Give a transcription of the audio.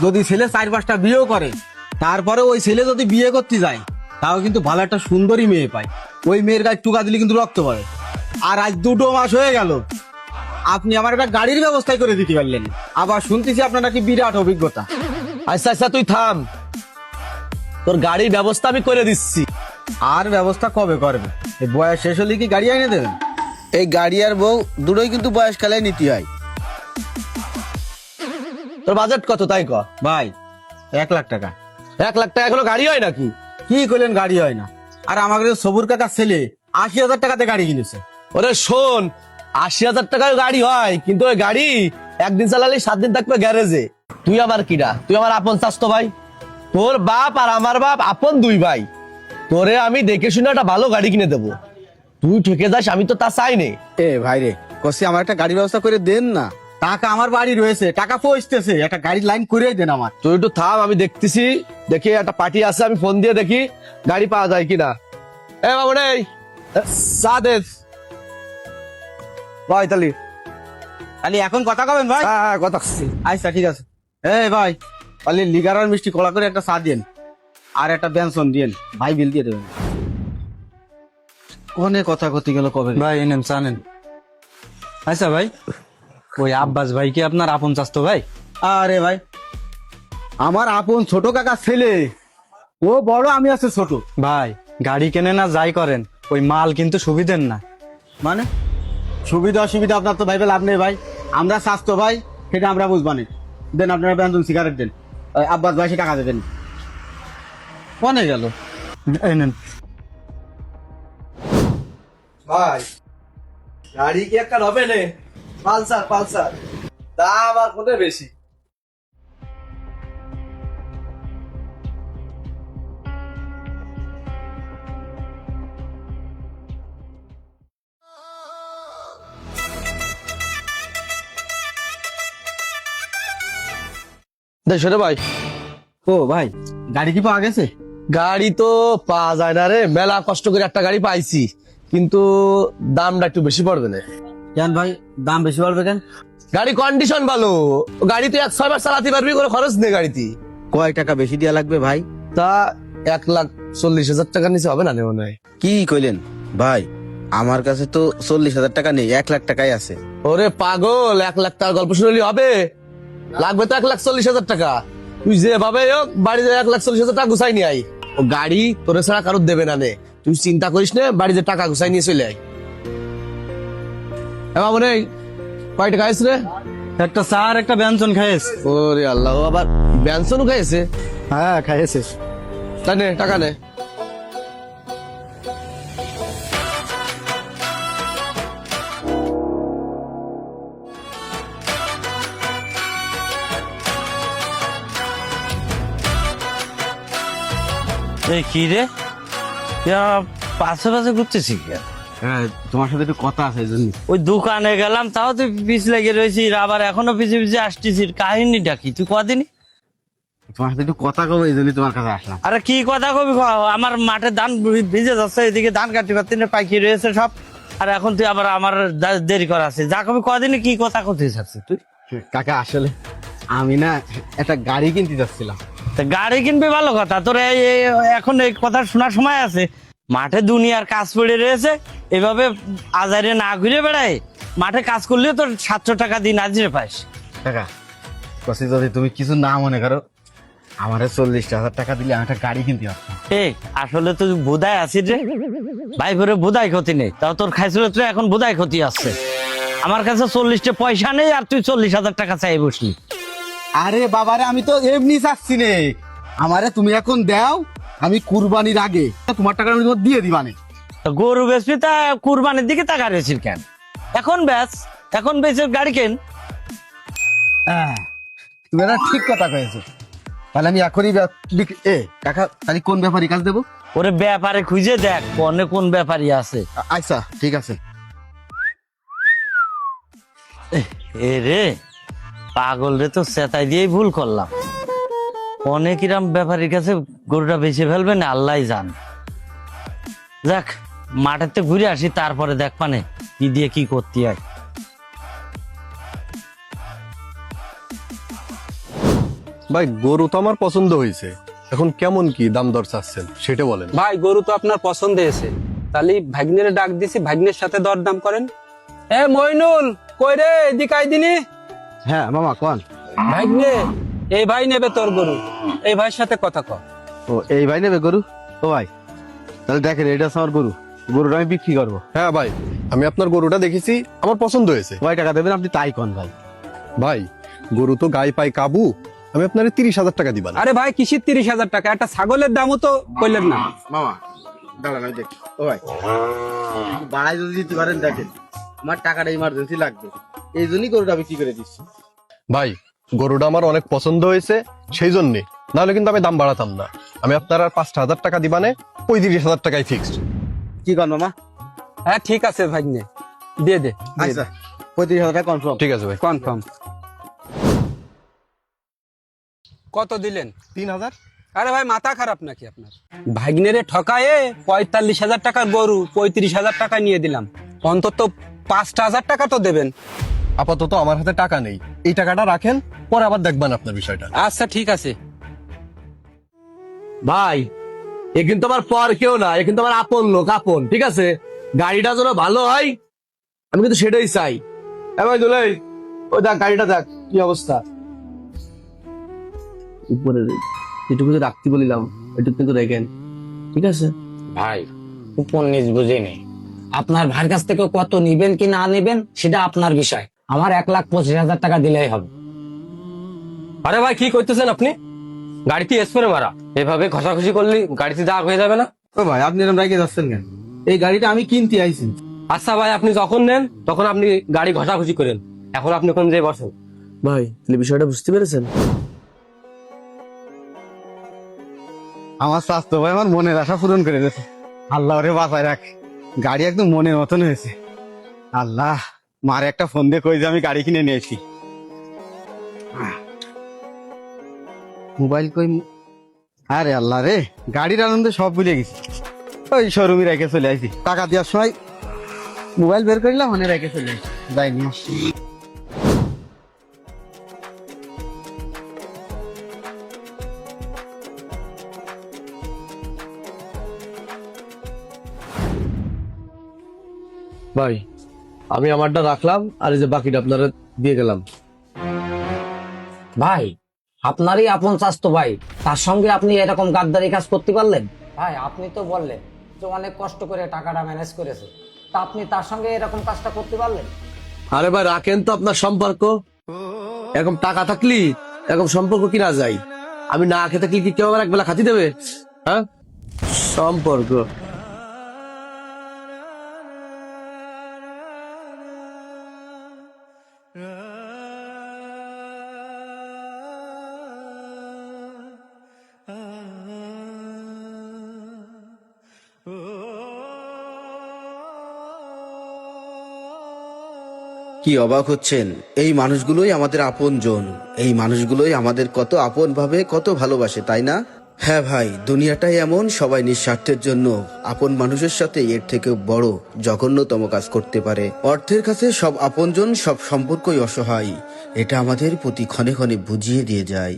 যদি ছেলে 4-5টা বিয়েও করে, তারপরে ওই ছেলে যদি বিয়ে করতে যায়, তাও কিন্তু ভালো একটা সুন্দরী মেয়ে পায়। ওই মেয়ের গায়ে টুকা দিলে কিন্তু রক্ত পড়ে। আর আজ 2 মাস হয়ে গেল, আপনি আমার একটা গাড়ির ব্যবস্থাই করে দিতে পারলেন। আবার শুনতেছি আপনার নাকি বিরাট অভিজ্ঞতা। আচ্ছা আচ্ছা তুই থাম, তোর গাড়ির ব্যবস্থা আমি করে দিচ্ছি। আর ব্যবস্থা কবে করবে? এই বয়স শেষ হলে কি গাড়ি এনে দেবেন? এই গাড়ি আর বউ দুটোই কিন্তু বয়সকালে নিতে হয়। তোর বাজেট কত তাই ক? ভাই 1 লাখ টাকা। 1 লাখ টাকা এখনো গাড়ি হয় নাকি? কি করলেন গাড়ি হয় না? আর আমাকে সবুর কাকার ছেলে 80,000 টাকাতে গাড়ি কিনেছে। ওরে শোন, 80,000 টাকায় গাড়ি হয়, কিন্তু ওই গাড়ি একদিন চালালে 7 দিন থাকবে গ্যারেজে। তুই আমার কিরা? তুই আমার আপন চাস্তো ভাই। তোর বাপ আর আমার বাপ আপন 2 ভাই। তোরে আমি দেখে শুনে একটা ভালো গাড়ি কিনে দেবো, তুই ঠকে যাস আমি তো তা চাই নে। এ ভাই রে, কষি আমার একটা গাড়ির ব্যবস্থা করে দেন না। টাকা আমার বাড়ি রয়েছে, টাকা পৌঁছতেছে, একটা গাড়ির লাইন করে দেন আমার। তুই একটু থাম, আমি দেখতেছি, দেখি একটা পার্টি আছে, আমি ফোন দিয়ে দেখি গাড়ি পাওয়া যায় কিনা। এ বাবু নেই, চা দে ভাই তালি। তাহলে এখন কথা কবেন ভাই? হ্যাঁ হ্যাঁ কথা বলছি। আচ্ছা ঠিক আছে। ভাই তাহলে লিগার আর মিষ্টি কলা করে একটা চা দিন, আর একটা ব্যঞ্জন দিন। ভাই বিল দিয়ে দেবেন। কোনে কথা করতে গেল কবে? ভাই এনেন জানেন। আচ্ছা ভাই, ওই আব্বাস ভাই কি আপনার আপন চাস্তো ভাই? আরে ভাই, আমার আপন ছোট কাকার ছেলে, ও বড়, আমি আছে ছোট। ভাই গাড়ি কেনে না যাই করেন, ওই মাল কিন্তু সুবিধের না। মানে সুবিধা অসুবিধা আপনার তো ভাইবে লাভ নেই ভাই। আমরা স্বাস্থ্য ভাই, সেটা আমরা বুঝবানি। দেন আপনারা ব্যঞ্জন সিগারেট দেন, ওই আব্বাস ভাই সে টাকা দেবেন। কনে গেল? এনেন। ভাই গাড়ি কি একটা হবে নে? পালসার পালসার, দাম আর কোথায় বেশি। দেখ ভাই, ও ভাই, গাড়ি কি পাওয়া গেছে? গাড়ি তো পাওয়া যায় না রে, মেলা কষ্ট করে একটা গাড়ি পাইছি, কিন্তু দামটা একটু বেশি পড়বে না। কেন ভাই, দাম বেশি পড়বে কেন? গাড়ি কন্ডিশন ভালো, গাড়ি তুই 100 বার চালাতে পারবি, কোনো খরচ নেই গাড়িতে। কয় টাকা বেশি দেওয়া লাগবে ভাই? তা 1,40,000 টাকার নিচে হবে না রে মনে হয়। কি কইলেন ভাই? আমার কাছে তো 40,000 টাকা নেই, 1 লাখ টাকাই আছে। ওরে পাগল, 1 লাখ টাকার গল্প শুনলি হবে? লাগবে তো 1,40,000 টাকা। তুই যেভাবে হোক বাড়িতে 1,40,000 টাকা গুছাই নিয়ে আই। ও গাড়ি তোরে ছাড়া কারোর দেবে না নে, তুই চিন্তা করিস না, বাড়িতে টাকা গুছাই নিয়ে চলে আয়। এবার মনে কয় টাকা আইস রে? একটা চা আর একটা ব্যঞ্জন খাইস? ওরে আল্লাহ, ও আবার ব্যঞ্জনও খাইছে? হ্যাঁ খাইয়েছিস। তাই নে টাকা নে। এই কি রে, পাশে পাশে ঘুরতেছি কেন? হ্যাঁ, তোমার সাথে একটু কথা আছে এই জন্য। ওই দোকানে গেলাম, তাও তুই পিছ লেগে রয়েছি, আবার এখনো পিছে পিছে আসতেছিস। কাহিনীটা কি তুই কদিনই? তোমার সাথে একটু কথা কবো, এই জন্য তোমার কাছে আসলাম। আরে কি কথা কবি, আমার মাঠে ধান ভিজে যাচ্ছে, এদিকে ধান কাটি পারতি না, পাইকি রয়েছে সব, আর এখন তুই আবার আমার দেরি করা আছে। যা কবি কদিনই কি কথা করতে চাচ্ছিস তুই? কাকা আসলে আমি না একটা গাড়ি কিনতে যাচ্ছিলাম। তা গাড়ি কিনবি ভালো কথা, তোর এখন এই কথা শোনার সময় আছে? মাঠে দুনিয়ার কাজ পড়ে রয়েছে, এভাবে আজারে না ঘুরে বেড়ায়। মাঠে কাজ করলেও তোর 700 টাকা দিন হাজিরে পাস। কাকা কসি, যদি তুমি কিছু না মনে করো, আমারে 40,000 টাকা দিলে আমি একটা গাড়ি কিনতে পারতাম। এই আসলে তুই বোধায় আছিস রে ভাই, করে বোধায় ক্ষতি নেই, তাও তোর খাইছিল তুই, এখন বোধায় ক্ষতি আসছে। আমার কাছে 40টা পয়সা নেই, আর তুই 40,000 টাকা চাই বসলি। আরে বাবারে, আমি তো এমনি চাচ্ছি নে, আমারে তুমি এখন দাও, আমি কুরবানির আগে তোমার টাকা আমি তোমার দিয়ে দিবানে। তা গরু বেচবি, তা কুরবানির দিকে টাকা রেছিস কেন? এখন বেচ, এখন বেচে গাড়ি কেন। হ্যাঁ, তুমি একটা ঠিক কথা কয়েছো। তাহলে আমি এখনই কাকা, তাহলে কোন ব্যাপারে কাজ দেবো? ওরে ব্যাপারে খুঁজে দেখ কোনে কোন ব্যাপারী আছে। আচ্ছা ঠিক আছে। এ রে পাগল রে, তো সেতাই দিয়েই ভুল করলাম। অনেক ইরাম ব্যাপারীর কাছে গরুটা বেঁচে ফেলবে না আল্লাহ জান। যাক, মাঠেতে ঘুরে আসি, তারপরে দেখ মানে কি দিয়ে কি করতে হয়। ভাই গরু তো আমার পছন্দ হয়েছে, এখন কেমন কি দাম দর চাচ্ছেন সেটা বলেন। ভাই গরু তো আপনার পছন্দ হয়েছে, তাহলে ভাগ্নের ডাক দিছি, ভাগ্নের সাথে দরদাম করেন। এ মইনুল, কই রে, এদিকে আই দিনি। হ্যাঁ মামা কোন। ভাগ্নে, এই ভাই নেবে তোর গরু, এই ভাইয়ের সাথে কথা কর। ও এই ভাই নেবে গরু? ও ভাই তাহলে দেখেন এটা হচ্ছে আমার গরু, গরুটা আমি বিক্রি করবো। হ্যাঁ ভাই, আমি আপনার গরুটা দেখেছি, আমার পছন্দ হয়েছে। কয় টাকা দেবেন আপনি তাই কোন ভাই? ভাই গরু তো গায়ে পায় কাবু, আমি আপনার 30,000 টাকা দিবান। আরে ভাই কিসির 30,000 টাকা, একটা ছাগলের দামও তো কইলেন না। মামা দাঁড়ান আমি দেখি। ও ভাই বাড়াই যদি দিতে পারেন দেখেন, আমার টাকাটা ইমার্জেন্সি লাগবে, এই জন্যই গরুটা বিক্রি করে দিচ্ছি। ভাই গরুটা আমার অনেক পছন্দ হয়েছে, সেই জন্যে, নাহলে কিন্তু আমি দাম বাড়াতাম না। আমি আপনার আর 5,000 টাকা দিবানে, 35,000 টাকায় ফিক্সড। কি কন মামা? হ্যাঁ ঠিক আছে ভাগ্নে, দিয়ে দে। আচ্ছা 35,000 টাকা কনফার্ম। ঠিক আছে ভাই। কনফার্ম। কত দিলেন? 3,000। আরে ভাই মাথা খারাপ নাকি আপনার? ভাগ্নেরে ঠকায়ে 45,000 টাকার গরু 35,000 টাকা নিয়ে দিলাম, অন্তত 5,000 টাকা তো দেবেন। আপাতত আমার হাতে টাকা নেই, এই টাকাটা রাখেন, পরে আবার দেখবেন আপনার বিষয়টা। আচ্ছা ঠিক আছে। ভাই এ কিন্তু আমার পর কেউ না, এ কিন্তু আমার আপন লোক, আপন। ঠিক আছে, গাড়িটা যেন ভালো হয়, আমি কিন্তু সেটাই চাই। ভাই দুলাই, ওই দেখ গাড়িটা দেখ কি অবস্থা। উপরে যেটুকু তো রাখতে বলিলাম এটুকু কিন্তু দেখেন, ঠিক আছে? ভাই উপর নিচ বুঝে নেই, আপনার ভাইয়ের কাছ থেকে কত নিবেন কি না নিবেন সেটা আপনার বিষয়, আমার 1,25,000 টাকা দিলেই হবে। আরে ভাই কি করতেছেন আপনি? গাড়িতে স্প্রে মারা, এভাবে ঘষাঘষি করলে গাড়িতে দাগ হয়ে যাবে না? ও ভাই আপনি এরকম রেখে যাচ্ছেন কেন? এই গাড়িটা আমি কিনতে আইছি। আচ্ছা ভাই, আপনি যখন নেন তখন আপনি গাড়ি ঘষাঘষি করেন, এখন আপনি কোন যে বসেন। ভাই তাহলে বিষয়টা বুঝতে পেরেছেন? আমার স্বাস্থ্য ভাই আমার মনের আশা পূরণ করে দিয়েছে, আল্লাহ ওরে বাঁচায় রাখ। গাড়ি একদম মনের মতন হয়েছে। আল্লাহ, মারে একটা ফোন দিয়ে কই যে আমি গাড়ি কিনে নিয়েছি। মোবাইল কই? আরে আল্লাহ রে, গাড়ির আনন্দে সব ভুলে গেছি। ওই শোরুমে রেখে চলে আইছি, টাকা দেওয়ার সময় মোবাইল বের করলাম, মনে রেখে চলে আইছি, যাইনি। ভাই আমি আমারটা রাখলাম, আর এই যে বাকিটা আপনারা দিয়ে গেলাম। ভাই আপনারই আপন চাস্তো ভাই, তার সঙ্গে আপনি এরকম গাদ্দারি কাজ করতে পারলেন? ভাই আপনি তো বললেন যে অনেক কষ্ট করে টাকাটা ম্যানেজ করেছে, তা আপনি তার সঙ্গে এরকম কাজটা করতে পারলেন? আরে ভাই রাখেন তো আপনার সম্পর্ক, এরকম টাকা থাকলি এরকম সম্পর্ক কিনা যায়? আমি না খেতে থাকলে কি কেউ আমার একবেলা খাতি দেবে? হ্যাঁ, সম্পর্ক। কি অবাক হচ্ছেন? এই মানুষগুলোই আমাদের আপনজন, এই মানুষগুলোই আমাদের কত আপন ভাবে, কত ভালোবাসে, তাই না? হ্যাঁ ভাই, দুনিয়াটাই এমন, সবাই নিঃস্বার্থের জন্য আপন মানুষের সাথে এর থেকে বড় জঘন্যতম কাজ করতে পারে। অর্থের কাছে সব আপনজন, সব সম্পর্কই অসহায়, এটা আমাদের প্রতি ক্ষণে ক্ষণে বুঝিয়ে দিয়ে যায়।